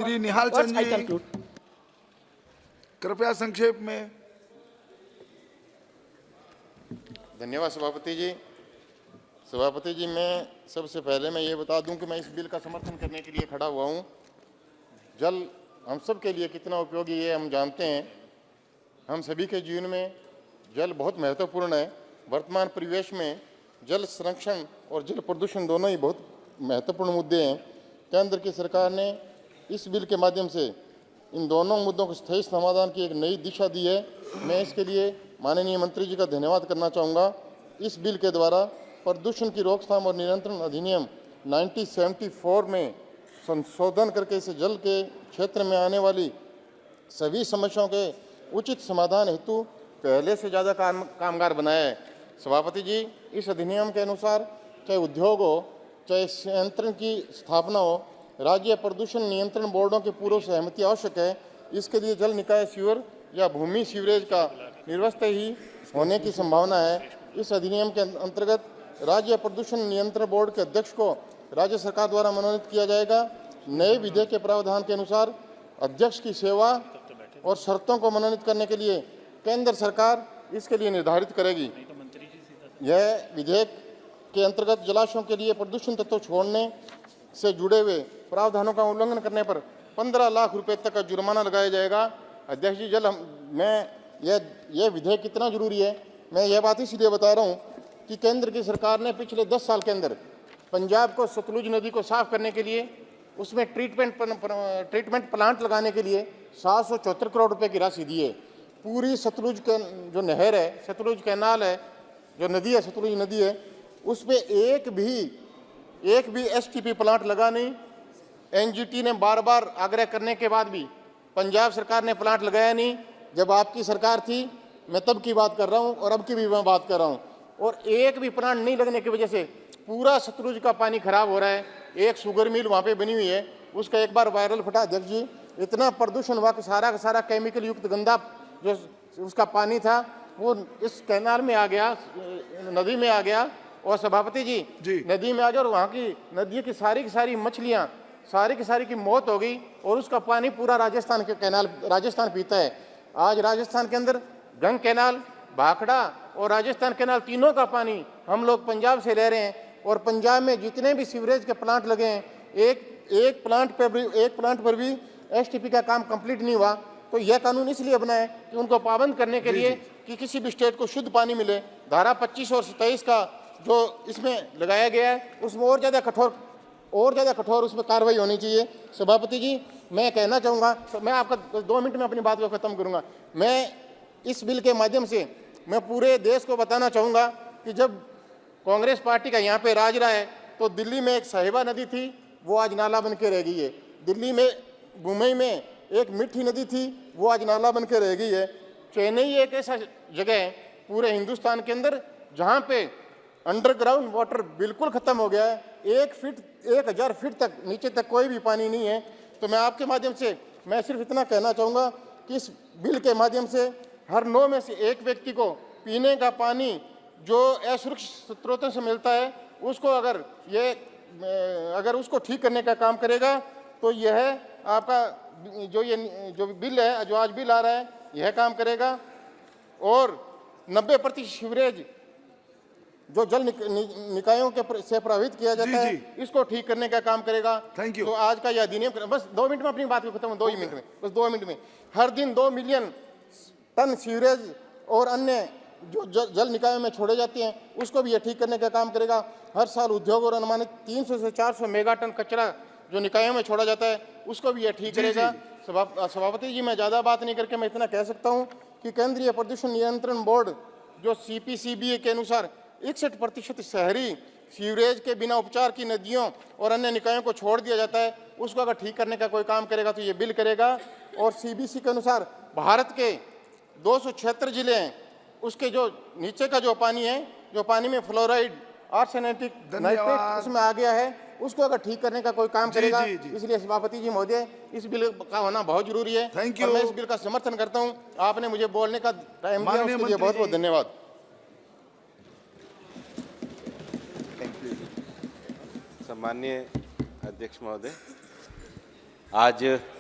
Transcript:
श्री निहाल चंद जी, कृपया संक्षेप में। धन्यवाद सभापति जी। सभापति जी, मैं सबसे पहले मैं ये बता दूं कि मैं इस बिल का समर्थन करने के लिए खड़ा हुआ हूं। जल हम सब के लिए कितना उपयोगी है हम जानते हैं। हम सभी के जीवन में जल बहुत महत्वपूर्ण है। वर्तमान परिवेश में जल संरक्षण और जल प्रदूषण दोनों ही बहुत महत्वपूर्ण मुद्दे हैं। केंद्र की सरकार ने इस बिल के माध्यम से इन दोनों मुद्दों को स्थायी समाधान की एक नई दिशा दी है। मैं इसके लिए माननीय मंत्री जी का धन्यवाद करना चाहूँगा। इस बिल के द्वारा प्रदूषण की रोकथाम और नियंत्रण अधिनियम 1974 में संशोधन करके इसे जल के क्षेत्र में आने वाली सभी समस्याओं के उचित समाधान हेतु पहले से ज़्यादा कामगार बनाया है। सभापति जी, इस अधिनियम के अनुसार चाहे उद्योग हो, चाहे संयंत्र की स्थापना हो, राज्य प्रदूषण नियंत्रण बोर्डों की पूर्व सहमति आवश्यक है। इसके लिए जल निकाय सीवर या भूमि सीवरेज का निर्वस्त ही होने की संभावना है। इस अधिनियम के अंतर्गत राज्य प्रदूषण नियंत्रण बोर्ड के अध्यक्ष को राज्य सरकार द्वारा मनोनीत किया जाएगा। नए विधेयक के प्रावधान के अनुसार अध्यक्ष की सेवा और शर्तों को मनोनीत करने के लिए केंद्र सरकार इसके लिए निर्धारित करेगी। यह विधेयक के अंतर्गत जलाशयों के लिए प्रदूषण तत्व छोड़ने से जुड़े हुए प्रावधानों का उल्लंघन करने पर 15 लाख रुपए तक का जुर्माना लगाया जाएगा। अध्यक्ष जी, मैं यह विधेयक कितना जरूरी है, मैं यह बात इसलिए बता रहा हूँ कि केंद्र की सरकार ने पिछले 10 साल के अंदर पंजाब को सतलुज नदी को साफ करने के लिए उसमें ट्रीटमेंट प्लांट लगाने के लिए 774 करोड़ रुपए की राशि दी है। पूरी सतलुज के जो नहर है, सतलुज कैनाल है, जो नदी है, सतलुज नदी है, उस पर एक भी एसटीपी प्लांट लगा नहीं। एनजीटी ने बार बार आग्रह करने के बाद भी पंजाब सरकार ने प्लांट लगाया नहीं। जब आपकी सरकार थी, मैं तब की बात कर रहा हूं और अब की भी मैं बात कर रहा हूं, और एक भी प्लांट नहीं लगने की वजह से पूरा सतलुज का पानी खराब हो रहा है। एक शुगर मिल वहाँ पे बनी हुई है, उसका एक बार वायरल फटा। अध्यक्ष जी, इतना प्रदूषण हुआ कि सारा का सारा केमिकल युक्त गंदा जो उसका पानी था वो इस कैनाल में आ गया, नदी में आ गया, और सभापति जी नदी में आ गया, और वहाँ की नदी की सारी मछलियाँ सारी की मौत हो गई, और उसका पानी पूरा राजस्थान के कैनाल राजस्थान पीता है। आज राजस्थान के अंदर गंग कैनाल, भाखड़ा और राजस्थान कैनाल तीनों का पानी हम लोग पंजाब से ले रहे हैं। और पंजाब में जितने भी सीवरेज के प्लांट लगे हैं, एक प्लांट पर भी एसटीपी का काम कंप्लीट नहीं हुआ। तो यह कानून इसलिए बना है कि उनको पाबंद करने के लिए कि किसी भी स्टेट को शुद्ध पानी मिले। धारा 25 और 27 का जो इसमें लगाया गया है, उसमें और ज़्यादा कठोर उसमें कार्रवाई होनी चाहिए। सभापति जी, मैं कहना चाहूँगा, मैं आपका 2 मिनट में अपनी बात को खत्म करूँगा। मैं इस बिल के माध्यम से मैं पूरे देश को बताना चाहूँगा कि जब कांग्रेस पार्टी का यहाँ पे राज रहा है, तो दिल्ली में एक साहिबा नदी थी, वो आज नाला बन के रह गई है। दिल्ली में मुंबई में एक मीठी नदी थी, वो आज नाला बन के रह गई है। चेन्नई एक ऐसा जगह है पूरे हिंदुस्तान के अंदर जहाँ पे अंडरग्राउंड वाटर बिल्कुल खत्म हो गया है। 1000 फीट तक नीचे तक कोई भी पानी नहीं है। तो मैं आपके माध्यम से मैं सिर्फ इतना कहना चाहूँगा कि इस बिल के माध्यम से हर 9 में से 1 व्यक्ति को पीने का पानी जो असुरक्षित स्रोतों से मिलता है, उसको अगर उसको ठीक करने का काम करेगा, तो यह आपका जो बिल है, जो आज बिल आ रहा है, यह काम करेगा। और 90% सीवरेज जो जल निकायों के से प्रभावित किया जाता है, इसको ठीक करने का काम करेगा। तो आज का यह अधिनियम, बस 2 मिनट में अपनी बात को खत्म, 2 ही मिनट में, बस 2 मिनट में, हर दिन 2 मिलियन टन सीवरेज और अन्य जो जल निकायों में छोड़े जाते हैं, उसको भी यह ठीक करने का काम करेगा। हर साल उद्योग और अनुमानित 300 से 400 मेगा टन कचरा जो निकायों में छोड़ा जाता है, उसको भी यह ठीक करेगा। सभापति जी, मैं ज़्यादा बात नहीं करके मैं इतना कह सकता हूँ कि केंद्रीय प्रदूषण नियंत्रण बोर्ड जो CPCB के अनुसार 61% शहरी सीवरेज के बिना उपचार की नदियों और अन्य निकायों को छोड़ दिया जाता है, उसको अगर ठीक करने का कोई काम करेगा तो ये बिल करेगा। और CBC के अनुसार भारत के 276 जिले हैं, उसके जो नीचे का जो पानी है, जो पानी में फ्लोराइड, आर्सेनेटिक, नाइट्रेट उसमें आ गया है, उसको अगर ठीक करने का कोई काम करेगा। इसलिए सभापति जी महोदय, इस बिल का होना बहुत जरूरी है। और मैं इस बिल का समर्थन करता हूं। आपने मुझे बोलने का टाइम दिया, उसके लिए बहुत बहुत धन्यवाद। सम्माननीय अध्यक्ष महोदय, आज